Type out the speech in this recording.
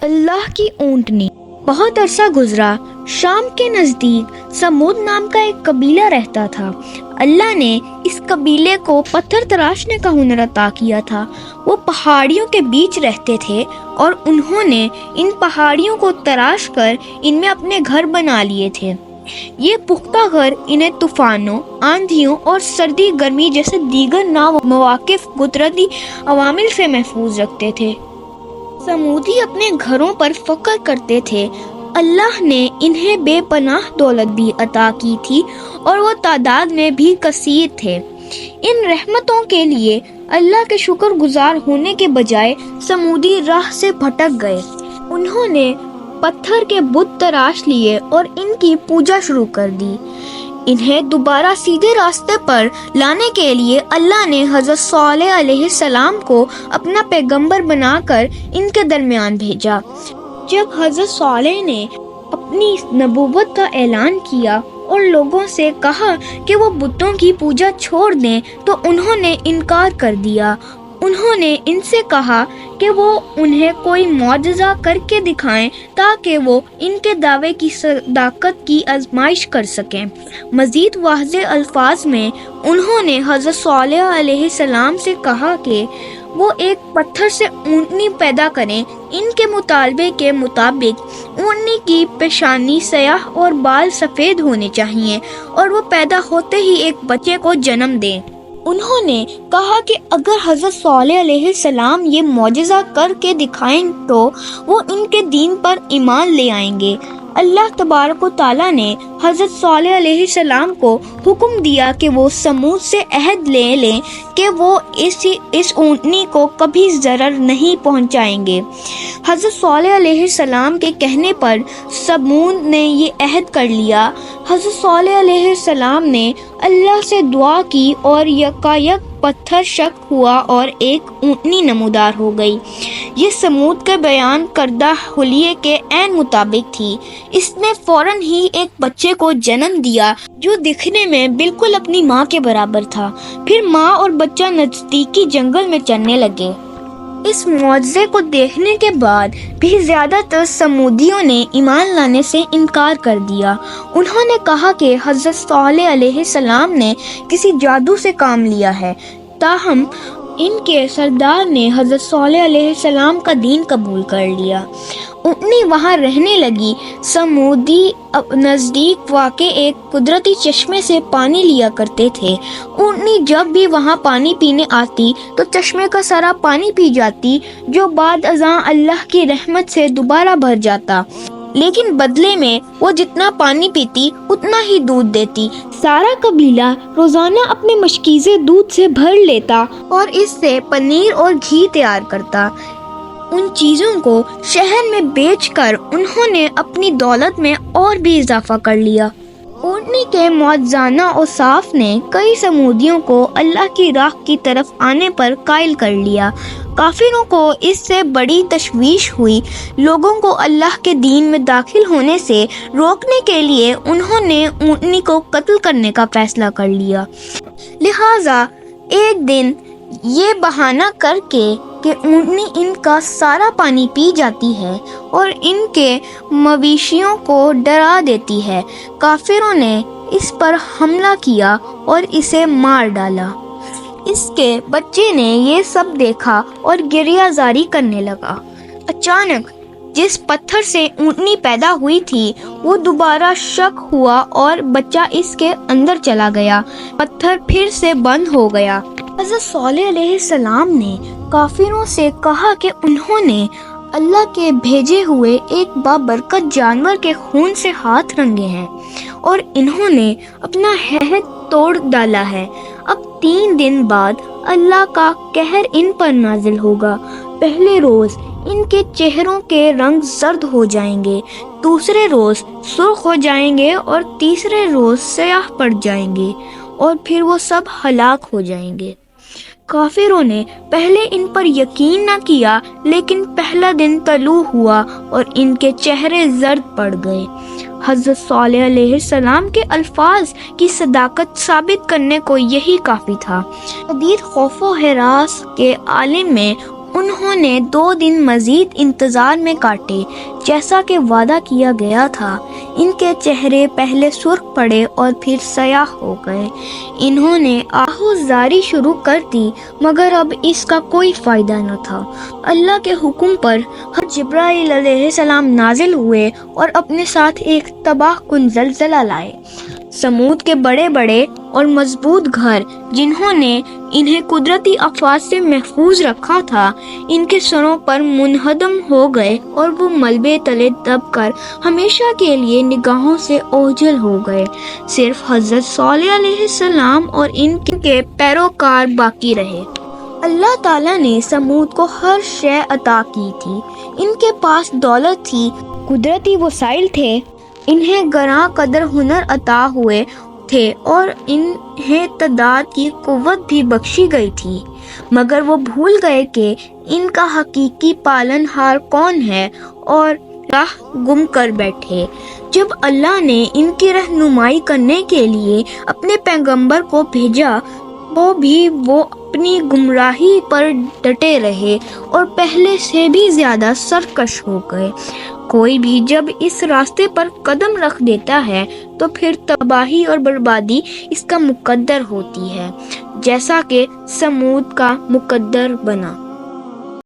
اللہ کی اونٹنی۔ بہت عرصہ گزرا، شام کے نزدیک سمود نام کا ایک قبیلہ رہتا تھا۔ اللہ نے اس قبیلے کو پتھر تراشنے کا ہنر عطا کیا تھا۔ وہ پہاڑیوں کے بیچ رہتے تھے اور انہوں نے ان پہاڑیوں کو تراش کر ان میں اپنے گھر بنا لیے تھے۔ یہ پختہ گھر انہیں طوفانوں، آندھیوں اور سردی گرمی جیسے دیگر نامواقف قدرتی عوامل سے محفوظ رکھتے تھے۔ سمودی اپنے گھروں پر فخر کرتے تھے۔ اللہ نے انہیں بے پناہ دولت بھی عطا کی تھی اور وہ تعداد میں بھی کثیر تھے۔ ان رحمتوں کے لیے اللہ کے شکر گزار ہونے کے بجائے سمودی راہ سے بھٹک گئے۔ انہوں نے پتھر کے بت تراش لیے اور ان کی پوجا شروع کر دی۔ انہیں دوبارہ سیدھے راستے پر لانے کے لیے اللہ نے حضرت صالح علیہ السلام کو اپنا پیغمبر بنا کر ان کے درمیان بھیجا۔ جب حضرت صالح نے اپنی نبوت کا اعلان کیا اور لوگوں سے کہا کہ وہ بتوں کی پوجا چھوڑ دیں تو انہوں نے انکار کر دیا۔ انہوں نے ان سے کہا کہ وہ انہیں کوئی معجزہ کر کے دکھائیں تاکہ وہ ان کے دعوے کی صداقت کی آزمائش کر سکیں۔ مزید واضح الفاظ میں انہوں نے حضرت صالح علیہ السلام سے کہا کہ وہ ایک پتھر سے اونٹنی پیدا کریں۔ ان کے مطالبے کے مطابق اونٹنی کی پیشانی سیاہ اور بال سفید ہونے چاہیے اور وہ پیدا ہوتے ہی ایک بچے کو جنم دیں۔ انہوں نے کہا کہ اگر حضرت صالح علیہ السلام یہ معجزہ کر کے دکھائیں تو وہ ان کے دین پر ایمان لے آئیں گے۔ اللہ تبارک و تعالیٰ نے حضرت صالح علیہ السلام کو حکم دیا کہ وہ سمود سے عہد لے لیں کہ وہ اس اونٹنی کو کبھی ضرر نہیں پہنچائیں گے۔ حضرت صالح علیہ السلام کے کہنے پر سمود نے یہ عہد کر لیا۔ حضرت صالح علیہ السلام نے اللہ سے دعا کی اور یکایک پتھر شق ہوا اور ایک اونٹنی نمودار ہو گئی۔ یہ سمود کے بیان کردہ حلیے کے عین مطابق تھی۔ اس نے فوراً ہی ایک بچے کو جنم دیا جو دکھنے میں بالکل اپنی ماں کے برابر تھا۔ پھر ماں اور بچہ نزدیکی جنگل میں چرنے لگے۔ اس معجزے کو دیکھنے کے بعد بھی زیادہ تر سمودیوں نے ایمان لانے سے انکار کر دیا۔ انہوں نے کہا کہ حضرت صالح علیہ السلام نے کسی جادو سے کام لیا ہے۔ تاہم ان کے سردار نے حضرت صالح علیہ السلام کا دین قبول کر لیا۔ اونٹنی وہاں رہنے لگی۔ سمودی نزدیک واقع ایک قدرتی چشمے سے پانی لیا کرتے تھے۔ اونٹنی جب بھی وہاں پانی پینے آتی تو چشمے کا سارا پانی پی جاتی جو بعد ازاں اللہ کی رحمت سے دوبارہ بھر جاتا، لیکن بدلے میں وہ جتنا پانی پیتی اتنا ہی دودھ دیتی۔ سارا قبیلہ روزانہ اپنے مشکیزے دودھ سے بھر لیتا اور اس سے پنیر اور گھی تیار کرتا۔ ان چیزوں کو شہر میں بیچ کر انہوں نے اپنی دولت میں اور بھی اضافہ کر لیا۔ اونٹنی کے معجزانہ اوصاف نے کئی سمودیوں کو اللہ کی راہ کی طرف آنے پر قائل کر لیا۔ کافروں کو اس سے بڑی تشویش ہوئی۔ لوگوں کو اللہ کے دین میں داخل ہونے سے روکنے کے لیے انہوں نے اونٹنی کو قتل کرنے کا فیصلہ کر لیا۔ لہٰذا ایک دن یہ بہانہ کر کے کہ اونٹنی ان کا سارا پانی پی جاتی ہے اور ان کے مویشیوں کو ڈرا دیتی ہے، کافروں نے اس پر حملہ کیا اور اسے مار ڈالا۔ اس کے بچے نے یہ سب دیکھا اور گریہ زاری کرنے لگا۔ اچانک جس پتھر سے اونٹنی پیدا ہوئی تھی وہ دوبارہ شق ہوا اور بچہ اس کے اندر چلا گیا۔ پتھر پھر سے بند ہو گیا۔ حضرت صالح علیہ السلام نے کافروں سے کہا کہ انہوں نے اللہ کے بھیجے ہوئے ایک بابرکت جانور کے خون سے ہاتھ رنگے ہیں اور انہوں نے اپنا عہد توڑ ڈالا ہے۔ اب 3 دن بعد اللہ کا قہر ان پر نازل ہوگا۔ پہلے روز ان کے چہروں کے رنگ زرد ہو جائیں گے، دوسرے روز سرخ ہو جائیں گے اور تیسرے روز سیاہ پڑ جائیں گے اور پھر وہ سب ہلاک ہو جائیں گے۔ کافروں نے پہلے ان پر یقین نہ کیا، لیکن پہلا دن طلوع ہوا اور ان کے چہرے زرد پڑ گئے۔ حضرت صالح علیہ السلام کے الفاظ کی صداقت ثابت کرنے کو یہی کافی تھا۔ شدید خوف و ہراس کے عالم میں انہوں نے 2 دن مزید انتظار میں کاٹے جیسا کہ وعدہ کیا گیا تھا۔ ان کے چہرے پہلے سرخ پڑے اور پھر سیاہ ہو گئے۔ انہوں نے آہوزاری شروع کر دی مگر اب اس کا کوئی فائدہ نہ تھا۔ اللہ کے حکم پر حضرت جبرائیل علیہ السلام نازل ہوئے اور اپنے ساتھ ایک تباہ کن زلزلہ لائے۔ سمود کے بڑے بڑے اور مضبوط گھر جنہوں نے انہیں قدرتی آفات سے محفوظ رکھا تھا، ان کے سروں پر منہدم ہو گئے اور وہ ملبے تلے دب کر ہمیشہ کے لیے نگاہوں سے اوجھل ہو گئے۔ صرف حضرت صالح علیہ السلام اور ان کے پیروکار باقی رہے۔ اللہ تعالیٰ نے سمود کو ہر شے عطا کی تھی۔ ان کے پاس دولت تھی، قدرتی وسائل تھے، انہیں گراں قدر ہنر عطا ہوئے تھے اور انہیں تعداد کی قوت بھی بخشی گئی تھی، مگر وہ بھول گئے کہ ان کا حقیقی پالن ہار کون ہے اور راہ گم کر بیٹھے۔ جب اللہ نے ان کی رہنمائی کرنے کے لیے اپنے پیغمبر کو بھیجا وہ اپنی گمراہی پر ڈٹے رہے اور پہلے سے بھی زیادہ سرکش ہو گئے۔ کوئی بھی جب اس راستے پر قدم رکھ دیتا ہے تو پھر تباہی اور بربادی اس کا مقدر ہوتی ہے، جیسا کہ سمود کا مقدر بنا۔